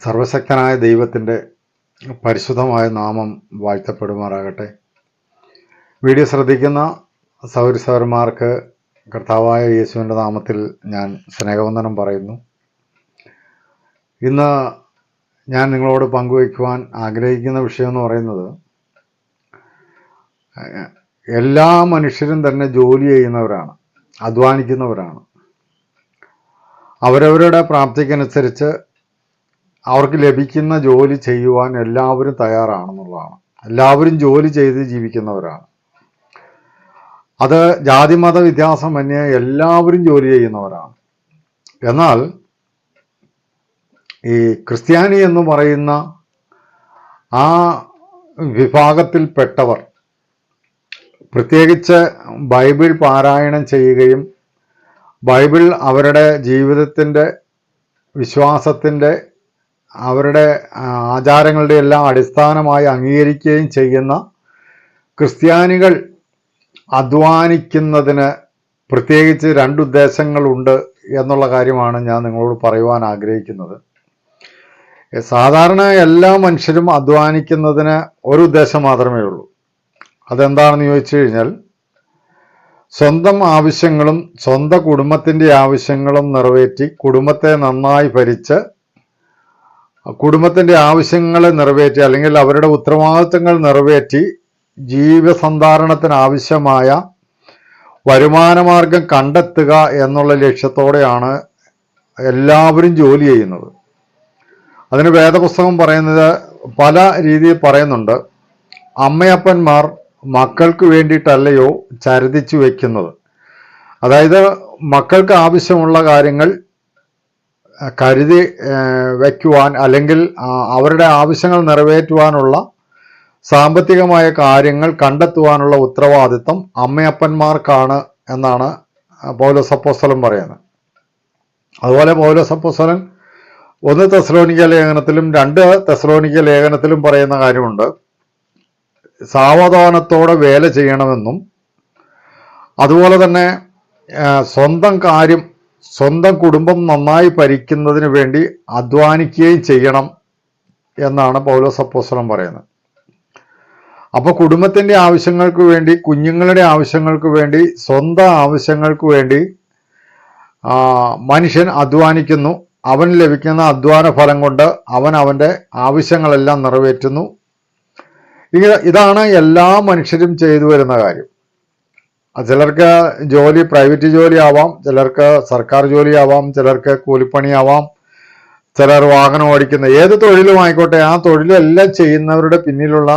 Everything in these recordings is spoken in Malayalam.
സർവശക്തനായ ദൈവത്തിൻ്റെ പരിശുദ്ധമായ നാമം വാഴ്ത്തപ്പെടുമാറാകട്ടെ. വീഡിയോ ശ്രദ്ധിക്കുന്ന സൗരസൗരന്മാർക്ക് കർത്താവായ യേശുവിൻ്റെ നാമത്തിൽ ഞാൻ സ്നേഹവന്ദനം പറയുന്നു. ഇന്ന് ഞാൻ നിങ്ങളോട് പങ്കുവയ്ക്കുവാൻ ആഗ്രഹിക്കുന്ന വിഷയം എന്ന് പറയുന്നത്, എല്ലാ മനുഷ്യരും തന്നെ ജോലി ചെയ്യുന്നവരാണ്, അധ്വാനിക്കുന്നവരാണ്. അവരവരുടെ പ്രാപ്തിക്കനുസരിച്ച് അവർക്ക് ലഭിക്കുന്ന ജോലി ചെയ്യുവാൻ എല്ലാവരും തയ്യാറാണെന്നുള്ളതാണ്. എല്ലാവരും ജോലി ചെയ്ത് ജീവിക്കുന്നവരാണ്. അത് ജാതി മത വ്യത്യാസമന്യേ എല്ലാവരും ജോലി ചെയ്യുന്നവരാണ്. എന്നാൽ ഈ ക്രിസ്ത്യാനി എന്ന് പറയുന്ന ആ വിഭാഗത്തിൽപ്പെട്ടവർ പ്രത്യേകിച്ച് ബൈബിൾ പാരായണം ചെയ്യുകയും ബൈബിൾ അവരുടെ ജീവിതത്തിൻ്റെ, വിശ്വാസത്തിൻ്റെ, അവരുടെ ആചാരങ്ങളുടെ എല്ലാം അടിസ്ഥാനമായി അംഗീകരിക്കുകയും ചെയ്യുന്ന ക്രിസ്ത്യാനികൾ അധ്വാനിക്കുന്നതിന് പ്രത്യേകിച്ച് രണ്ട് ഉദ്ദേശങ്ങളുണ്ട് എന്നുള്ള കാര്യമാണ് ഞാൻ നിങ്ങളോട് പറയുവാൻ ആഗ്രഹിക്കുന്നത്. സാധാരണ എല്ലാ മനുഷ്യരും അധ്വാനിക്കുന്നതിന് ഒരു ഉദ്ദേശം മാത്രമേ ഉള്ളൂ. അതെന്താണെന്ന് ചോദിച്ചു കഴിഞ്ഞാൽ, സ്വന്തം ആവശ്യങ്ങളും സ്വന്തം കുടുംബത്തിൻ്റെ ആവശ്യങ്ങളും നിറവേറ്റി കുടുംബത്തെ നന്നായി ഭരിച്ച് കുടുംബത്തിൻ്റെ ആവശ്യങ്ങൾ നിറവേറ്റി, അല്ലെങ്കിൽ അവരുടെ ഉത്തരവാദിത്തങ്ങൾ നിറവേറ്റി ജീവസന്ധാരണത്തിന് ആവശ്യമായ വരുമാനമാർഗം കണ്ടെത്തുക എന്നുള്ള ലക്ഷ്യത്തോടെയാണ് എല്ലാവരും ജോലി ചെയ്യുന്നത്. അതിന് വേദപുസ്തകം പറയുന്നത് പല രീതിയിൽ പറയുന്നുണ്ട്. അമ്മയപ്പന്മാർ മക്കൾക്ക് വേണ്ടിയിട്ടല്ലയോ ചരുതിച്ചു വയ്ക്കുന്നത്. അതായത് മക്കൾക്ക് ആവശ്യമുള്ള കാര്യങ്ങൾ കരുതി വയ്ക്കുവാൻ, അല്ലെങ്കിൽ അവരുടെ ആവശ്യങ്ങൾ നിറവേറ്റുവാനുള്ള സാമ്പത്തികമായ കാര്യങ്ങൾ കണ്ടെത്തുവാനുള്ള ഉത്തരവാദിത്വം അമ്മയപ്പന്മാർക്കാണ് എന്നാണ് പൗലോസ് അപ്പോസ്തലൻ പറയുന്നത്. അതുപോലെ പൗലോസ് അപ്പോസ്തലൻ 1 തെസ്സലോനിക്ക ലേഖനത്തിലും 2 തെസ്സലോനിക്ക ലേഖനത്തിലും പറയുന്ന കാര്യമുണ്ട്. സാവധാനത്തോടെ വേല ചെയ്യണമെന്നും, അതുപോലെ തന്നെ സ്വന്തം കാര്യം, സ്വന്തം കുടുംബം നന്നായി ഭരിക്കുന്നതിന് വേണ്ടി അധ്വാനിക്കുകയും ചെയ്യണം എന്നാണ് പൗലോസ് അപ്പോസ്തലൻ പറയുന്നത്. അപ്പോൾ കുടുംബത്തിൻ്റെ ആവശ്യങ്ങൾക്ക് വേണ്ടി, കുഞ്ഞുങ്ങളുടെ ആവശ്യങ്ങൾക്ക് വേണ്ടി, സ്വന്തം ആവശ്യങ്ങൾക്ക് വേണ്ടി മനുഷ്യൻ അധ്വാനിക്കുന്നു. അവന് ലഭിക്കുന്ന അധ്വാന ഫലം കൊണ്ട് അവൻ അവൻ്റെ ആവശ്യങ്ങളെല്ലാം നിറവേറ്റുന്നു. ഇതാണ് എല്ലാ മനുഷ്യരും ചെയ്തു വരുന്ന കാര്യം. ചിലർക്ക് ജോലി പ്രൈവറ്റ് ജോലി ആവാം, ചിലർക്ക് സർക്കാർ ജോലി ആവാം, ചിലർക്ക് കൂലിപ്പണിയാവാം, ചിലർ വാഹനം ഓടിക്കുന്ന ഏത് തൊഴിലും ആയിക്കോട്ടെ, ആ തൊഴിലെല്ലാം ചെയ്യുന്നവരുടെ പിന്നിലുള്ള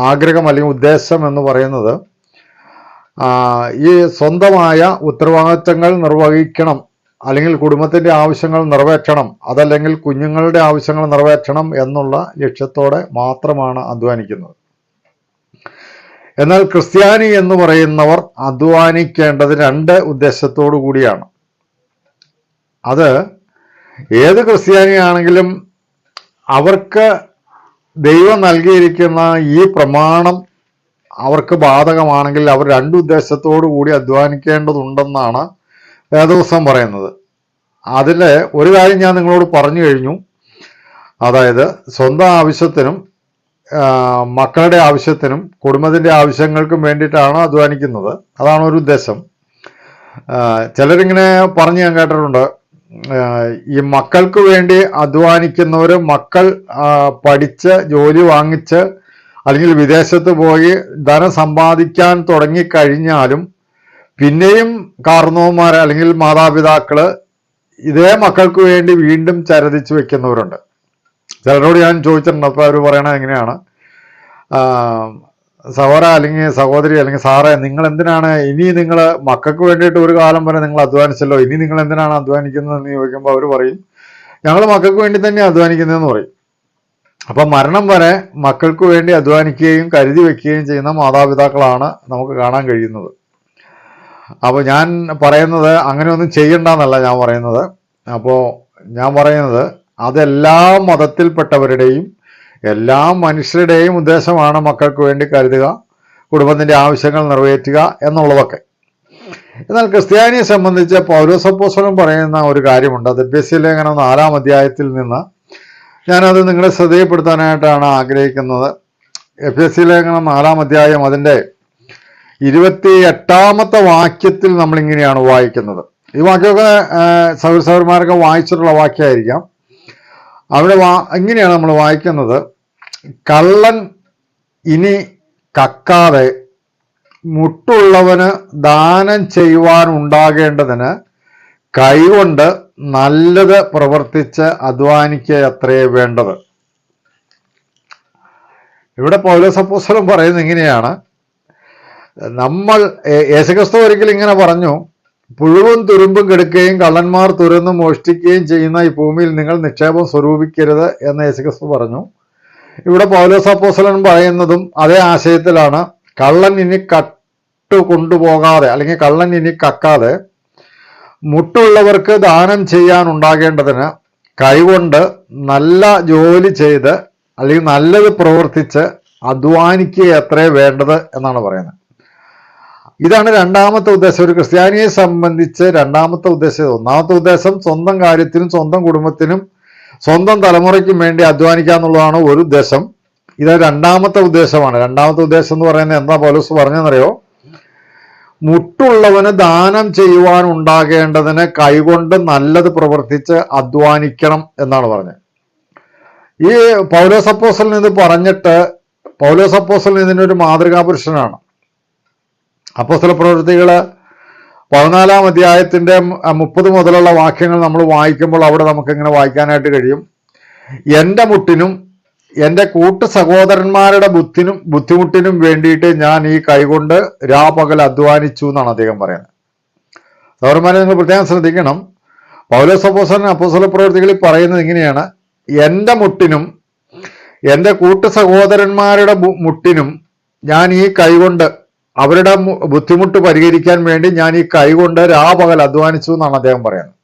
ആഗ്രഹം അല്ലെങ്കിൽ ഉദ്ദേശം എന്ന് പറയുന്നത് ഈ സ്വന്തമായ ഉത്തരവാദിത്തങ്ങൾ നിർവഹിക്കണം, അല്ലെങ്കിൽ കുടുംബത്തിൻ്റെ ആവശ്യങ്ങൾ നിറവേറ്റണം, അതല്ലെങ്കിൽ കുഞ്ഞുങ്ങളുടെ ആവശ്യങ്ങൾ നിറവേറ്റണം എന്നുള്ള ലക്ഷ്യത്തോടെ മാത്രമാണ് അധ്വാനിക്കുന്നത്. എന്നാൽ ക്രിസ്ത്യാനി എന്ന് പറയുന്നവർ അധ്വാനിക്കേണ്ടത് 2 ഉദ്ദേശത്തോടു കൂടിയാണ്. അത് ഏത് ക്രിസ്ത്യാനിയാണെങ്കിലും അവർക്ക് ദൈവം നൽകിയിരിക്കുന്ന ഈ പ്രമാണം അവർക്ക് ബാധകമാണെങ്കിൽ അവർ 2 ഉദ്ദേശത്തോടു കൂടി അധ്വാനിക്കേണ്ടതുണ്ടെന്നാണ് വേദപുസ്തകം പറയുന്നത്. അതിൽ ഒരു കാര്യം ഞാൻ നിങ്ങളോട് പറഞ്ഞു കഴിഞ്ഞു. അതായത് സ്വന്തം ആവശ്യത്തിനും മക്കളുടെ ആവശ്യത്തിനും കുടുംബത്തിൻ്റെ ആവശ്യങ്ങൾക്കും വേണ്ടിയിട്ടാണ് അധ്വാനിക്കുന്നത്. അതാണ് ഒരു ഉദ്ദേശം. ചിലരിങ്ങനെ പറഞ്ഞ് ഞാൻ കേട്ടിട്ടുണ്ട്, ഈ മക്കൾക്ക് വേണ്ടി അധ്വാനിക്കുന്നവർ മക്കൾ പഠിച്ച് ജോലി വാങ്ങിച്ച് അല്ലെങ്കിൽ വിദേശത്ത് പോയി ധനം സമ്പാദിക്കാൻ തുടങ്ങിക്കഴിഞ്ഞാലും പിന്നെയും കാർന്നവന്മാർ അല്ലെങ്കിൽ മാതാപിതാക്കള് ഇതേ മക്കൾക്ക് വേണ്ടി വീണ്ടും ചരതിച്ച് വെക്കുന്നവരുണ്ട്. ചിലരോട് ഞാൻ ചോദിച്ചിട്ടുണ്ട്. അപ്പോൾ അവർ പറയണത് എങ്ങനെയാണ്, സഹോദര അല്ലെങ്കിൽ സഹോദരി അല്ലെങ്കിൽ സാറേ, നിങ്ങൾ എന്തിനാണ് ഇനി നിങ്ങൾ മക്കൾക്ക് വേണ്ടിയിട്ട് ഒരു കാലം വരെ നിങ്ങൾ അധ്വാനിച്ചല്ലോ, ഇനി നിങ്ങൾ എന്തിനാണ് അധ്വാനിക്കുന്നതെന്ന് ചോദിക്കുമ്പോൾ അവർ പറയും, ഞങ്ങൾ മക്കൾക്ക് വേണ്ടി തന്നെ അധ്വാനിക്കുന്നതെന്ന് പറയും. അപ്പം മരണം വരെ മക്കൾക്ക് വേണ്ടി അധ്വാനിക്കുകയും കരുതി വെക്കുകയും ചെയ്യുന്ന മാതാപിതാക്കളാണ് നമുക്ക് കാണാൻ കഴിയുന്നത്. അപ്പോൾ ഞാൻ പറയുന്നത് അങ്ങനെയൊന്നും ചെയ്യണ്ടെന്നല്ല ഞാൻ പറയുന്നത്. അപ്പോൾ ഞാൻ പറയുന്നത് അതെല്ലാ മതത്തിൽപ്പെട്ടവരുടെയും എല്ലാ മനുഷ്യരുടെയും ഉദ്ദേശമാണ് മക്കൾക്ക് വേണ്ടി കരുതുക, കുടുംബത്തിൻ്റെ ആവശ്യങ്ങൾ നിറവേറ്റുക എന്നുള്ളതൊക്കെ. എന്നാൽ ക്രിസ്ത്യാനിയെ സംബന്ധിച്ച് പൗലോസ് അപ്പോസ്തലൻ പറയുന്ന ഒരു കാര്യമുണ്ട്. അത് എഫെസ്യ ലേഖനം 4-ാം അധ്യായത്തിൽ നിന്ന് ഞാനത് നിങ്ങളെ ശ്രദ്ധയിൽപ്പെടുത്താനായിട്ടാണ് ആഗ്രഹിക്കുന്നത്. എഫെസ്യ ലേഖനം 4-ാം അധ്യായം അതിൻ്റെ 28-ാമത്തെ വാക്യത്തിൽ നമ്മളിങ്ങനെയാണ് വായിക്കുന്നത്. ഈ വാക്യമൊക്കെ സഹോദരന്മാരൊക്കെ വായിച്ചിട്ടുള്ള വാക്യമായിരിക്കാം. അവിടെ ഇങ്ങനെയാണ് നമ്മൾ വായിക്കുന്നത്: കള്ളൻ ഇനി കക്കാതെ മുട്ടുള്ളവന് ദാനം ചെയ്യുവാൻ ഉണ്ടാകേണ്ടതിന് കൈകൊണ്ട് നല്ലത് പ്രവർത്തിച്ച് അധ്വാനിക്കയത്രേ വേണ്ടത്. ഇവിടെ പൗലോസ് അപ്പോസ്തലൻ പറയുന്നത് ഇങ്ങനെയാണ്: നമ്മൾ യേശുക്രിസ്തു ഒരിക്കലും ഇങ്ങനെ പറഞ്ഞു, പുഴുവും തുരുമ്പും കെടുക്കുകയും കള്ളന്മാർ തുരന്ന് മോഷ്ടിക്കുകയും ചെയ്യുന്ന ഈ ഭൂമിയിൽ നിങ്ങൾ നിക്ഷേപം സ്വരൂപിക്കരുത് എന്ന് യേശുക്രിസ്തു പറഞ്ഞു. ഇവിടെ പൗലോസ് അപ്പോസ്തലൻ പറയുന്നതും അതേ ആശയത്തിലാണ്. കള്ളൻ ഇനി കൊണ്ടുപോകാതെ അല്ലെങ്കിൽ കള്ളൻ ഇനി കക്കാതെ മുട്ടുള്ളവർക്ക് ദാനം ചെയ്യാൻ ഉണ്ടാകേണ്ടതിന് കൈകൊണ്ട് നല്ല ജോലി ചെയ്ത് അല്ലെങ്കിൽ നല്ലത് പ്രവർത്തിച്ച് അധ്വാനിക്കുക എത്രേ വേണ്ടത് എന്നാണ് പറയുന്നത്. ഇതാണ് രണ്ടാമത്തെ ഉദ്ദേശം. ഒരു ക്രിസ്ത്യാനിയെ സംബന്ധിച്ച് രണ്ടാമത്തെ ഉദ്ദേശം. ഒന്നാമത്തെ ഉദ്ദേശം സ്വന്തം കാര്യത്തിനും സ്വന്തം കുടുംബത്തിനും സ്വന്തം തലമുറയ്ക്കും വേണ്ടി അധ്വാനിക്കുക എന്നുള്ളതാണ് ഒരു ഉദ്ദേശം. ഇത് രണ്ടാമത്തെ ഉദ്ദേശമാണ്. രണ്ടാമത്തെ ഉദ്ദേശം എന്ന് പറയുന്നത് എന്താ പൗലോസ് പറഞ്ഞെന്നറിയോ? മുട്ടുള്ളവന് ദാനം ചെയ്യുവാൻ ഉണ്ടാകേണ്ടതിന് കൈകൊണ്ട് നല്ലത് പ്രവർത്തിച്ച് അധ്വാനിക്കണം എന്നാണ് പറഞ്ഞത്. ഈ പൗലോസ് അപ്പോസ്തലൻ ഇത് പറഞ്ഞിട്ട് പൗലോസ് അപ്പോസ്തലൻ ഇതിനൊരു മാതൃകാ പുരുഷനാണ്. അപ്പോസ്തല പ്രവൃത്തികൾ 14-ാം അധ്യായത്തിന്റെ 30 മുതലുള്ള വാക്യങ്ങൾ നമ്മൾ വായിക്കുമ്പോൾ അവിടെ നമുക്ക് ഇങ്ങനെ വായിക്കാനായിട്ട് കഴിയും: എൻ്റെ മുട്ടിനും എൻ്റെ കൂട്ടു സഹോദരന്മാരുടെ ബുദ്ധിമുട്ടിനും വേണ്ടിയിട്ട് ഞാൻ ഈ കൈകൊണ്ട് രാപകൽ അധ്വാനിച്ചു എന്നാണ് അദ്ദേഹം പറയുന്നത്. സഹോദരന്മാരെ, നിങ്ങൾ പ്രത്യേകം ശ്രദ്ധിക്കണം. പൗലോസ് അപ്പോസ്തലൻ അപ്പോസ്തല പ്രവൃത്തികളിൽ പറയുന്നത് ഇങ്ങനെയാണ്: എൻ്റെ മുട്ടിനും എൻ്റെ കൂട്ടു സഹോദരന്മാരുടെ മുട്ടിനും ഞാൻ ഈ കൈകൊണ്ട് അവരുടെ ബുദ്ധിമുട്ട് പരിഹരിക്കാൻ വേണ്ടി ഞാൻ ഈ കൈകൊണ്ട് രാപകൽ അധ്വാനിച്ചു എന്നാണ് അദ്ദേഹം പറയുന്നത്.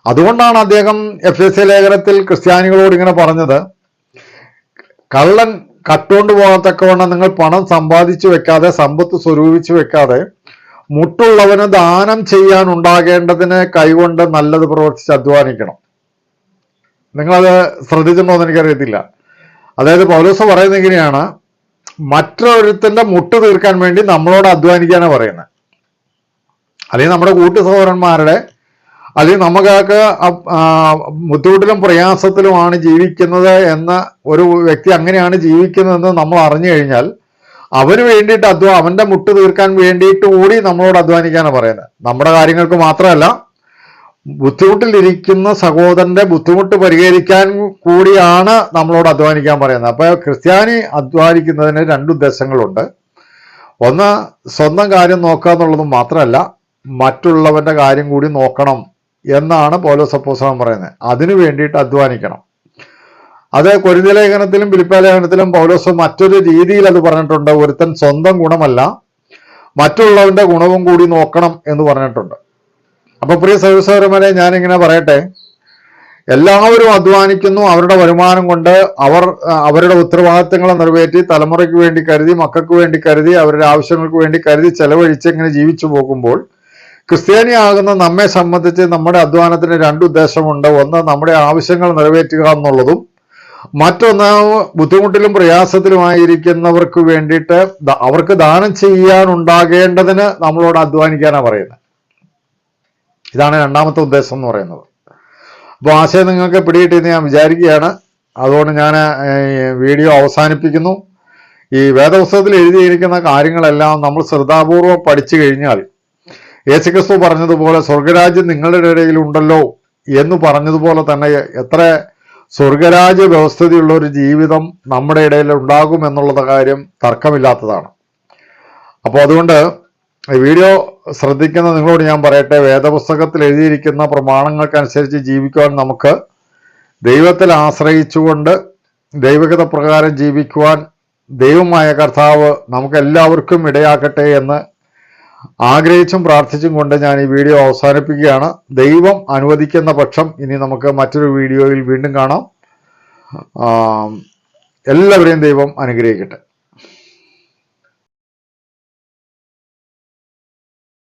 അതുകൊണ്ടാണ് അദ്ദേഹം എഫെസ്യ ലേഖനത്തിൽ ക്രിസ്ത്യാനികളോട് ഇങ്ങനെ പറഞ്ഞത്: കള്ളൻ കട്ടുകൊണ്ട് പോകത്തക്കവണ്ണം നിങ്ങൾ പണം സമ്പാദിച്ചു വെക്കാതെ, സമ്പത്ത് സ്വരൂപിച്ചു വെക്കാതെ, മുട്ടുള്ളവന് ദാനം ചെയ്യാൻ ഉണ്ടാകേണ്ടതിന് കൈകൊണ്ട് നല്ലത് പ്രവർത്തിച്ച് അധ്വാനിക്കണം. നിങ്ങളത് ശ്രദ്ധിച്ചിട്ടുണ്ടോ എന്ന് എനിക്കറിയത്തില്ല. അതായത് പൗലോസ് പറയുന്നത് എങ്ങനെയാണ്: മറ്റൊരുത്തന്റെ മുട്ട് തീർക്കാൻ വേണ്ടി നമ്മളോട് അധ്വാനിക്കാനാണ് പറയുന്നത്. അല്ലെങ്കിൽ നമ്മുടെ കൂട്ടു സഹോദരന്മാരുടെ അല്ലെങ്കിൽ നമുക്കൊക്കെ ബുദ്ധിമുട്ടിലും പ്രയാസത്തിലുമാണ് ജീവിക്കുന്നത് എന്ന ഒരു വ്യക്തി അങ്ങനെയാണ് ജീവിക്കുന്നതെന്ന് നമ്മൾ അറിഞ്ഞു കഴിഞ്ഞാൽ അവന് വേണ്ടിയിട്ട് അവന്റെ മുട്ട് തീർക്കാൻ വേണ്ടിയിട്ട് കൂടി നമ്മളോട് അധ്വാനിക്കാനാണ് പറയുന്നത്. നമ്മുടെ കാര്യങ്ങൾക്ക് മാത്രമല്ല, ബുദ്ധിമുട്ടിലിരിക്കുന്ന സഹോദരന്റെ ബുദ്ധിമുട്ട് പരിഹരിക്കാൻ കൂടിയാണ് നമ്മളോട് അധ്വാനിക്കാൻ പറയുന്നത്. അപ്പോൾ ക്രിസ്ത്യാനി അധ്വാനിക്കുന്നതിന് 2 ഉദ്ദേശങ്ങളുണ്ട്. ഒന്ന്, സ്വന്തം കാര്യം നോക്കുക എന്നുള്ളത് മാത്രമല്ല, മറ്റുള്ളവന്റെ കാര്യം കൂടി നോക്കണം എന്നാണ് പൗലോസ് അപ്പോസ്തലൻ പറയുന്നത്. അതിനു വേണ്ടിയിട്ട് അധ്വാനിക്കണം. അത് കൊരിന്ത്യ ലേഖനത്തിലും ഫിലിപ്പിയ ലേഖനത്തിലും പൗലോസ് മറ്റൊരു രീതിയിൽ അത് പറഞ്ഞിട്ടുണ്ട്. ഒരുത്തൻ സ്വന്തം ഗുണമല്ല മറ്റുള്ളവന്റെ ഗുണവും കൂടി നോക്കണം എന്ന് പറഞ്ഞിട്ടുണ്ട്. അപ്പൊ പ്രിയ സഹോദരന്മാരെ, ഞാനിങ്ങനെ പറയട്ടെ, എല്ലാവരും അധ്വാനിക്കുന്നു. അവരുടെ വരുമാനം കൊണ്ട് അവരുടെ ഉത്തരവാദിത്തങ്ങളെ നിറവേറ്റി, തലമുറയ്ക്ക് വേണ്ടി കരുതി, മക്കൾക്ക് വേണ്ടി കരുതി, അവരുടെ ആവശ്യങ്ങൾക്ക് വേണ്ടി കരുതി ചെലവഴിച്ച് ഇങ്ങനെ ജീവിച്ചു പോകുമ്പോൾ ക്രിസ്ത്യാനിയാകുന്ന നമ്മെ സംബന്ധിച്ച് നമ്മുടെ അധ്വാനത്തിന് 2 ഉദ്ദേശമുണ്ട്. ഒന്ന്, നമ്മുടെ ആവശ്യങ്ങൾ നിറവേറ്റുക എന്നുള്ളതും, മറ്റൊന്ന് ബുദ്ധിമുട്ടിലും പ്രയാസത്തിലുമായിരിക്കുന്നവർക്ക് വേണ്ടിയിട്ട് അവർക്ക് ദാനം ചെയ്യാനുണ്ടാകേണ്ടതിന് നമ്മളോട് അധ്വാനിക്കാനാണ് പറയുന്നത്. ഇതാണ് 2ാമത്തെ ഉദ്ദേശം എന്ന് പറയുന്നത്. അപ്പോൾ ആശയം നിങ്ങൾക്ക് പിടികിട്ടിയെന്ന് ഞാൻ വിചാരിക്കുകയാണ്. അതുകൊണ്ട് ഞാൻ വീഡിയോ അവസാനിപ്പിക്കുന്നു. ഈ വേദപുസ്തകത്തിൽ എഴുതിയിരിക്കുന്ന കാര്യങ്ങളെല്ലാം നമ്മൾ ശ്രദ്ധാപൂർവം പഠിച്ചു കഴിഞ്ഞാൽ യേശുക്രിസ്തു പറഞ്ഞതുപോലെ സ്വർഗരാജ്യം നിങ്ങളുടെ ഇടയിൽ ഉണ്ടല്ലോ എന്ന് പറഞ്ഞതുപോലെ തന്നെ എത്ര സ്വർഗരാജ്യ വ്യവസ്ഥതയുള്ള ഒരു ജീവിതം നമ്മുടെ ഇടയിൽ ഉണ്ടാകും എന്നുള്ളത് കാര്യം തർക്കമില്ലാത്തതാണ്. അപ്പോൾ അതുകൊണ്ട് വീഡിയോ ശ്രദ്ധിക്കുന്ന നിങ്ങളോട് ഞാൻ പറയട്ടെ, വേദപുസ്തകത്തിൽ എഴുതിയിരിക്കുന്ന പ്രമാണങ്ങൾക്കനുസരിച്ച് ജീവിക്കുവാൻ നമുക്ക് ദൈവത്തിൽ ആശ്രയിച്ചുകൊണ്ട് ദൈവഗത പ്രകാരം ജീവിക്കുവാൻ ദൈവമായ കർത്താവ് നമുക്ക് എല്ലാവർക്കും ഇടയാക്കട്ടെ എന്ന് ആഗ്രഹിച്ചും പ്രാർത്ഥിച്ചും കൊണ്ട് ഞാൻ ഈ വീഡിയോ അവസാനിപ്പിക്കുകയാണ്. ദൈവം അനുവദിക്കുന്ന പക്ഷം ഇനി നമുക്ക് മറ്റൊരു വീഡിയോയിൽ വീണ്ടും കാണാം. എല്ലാവരെയും ദൈവം അനുഗ്രഹിക്കട്ടെ.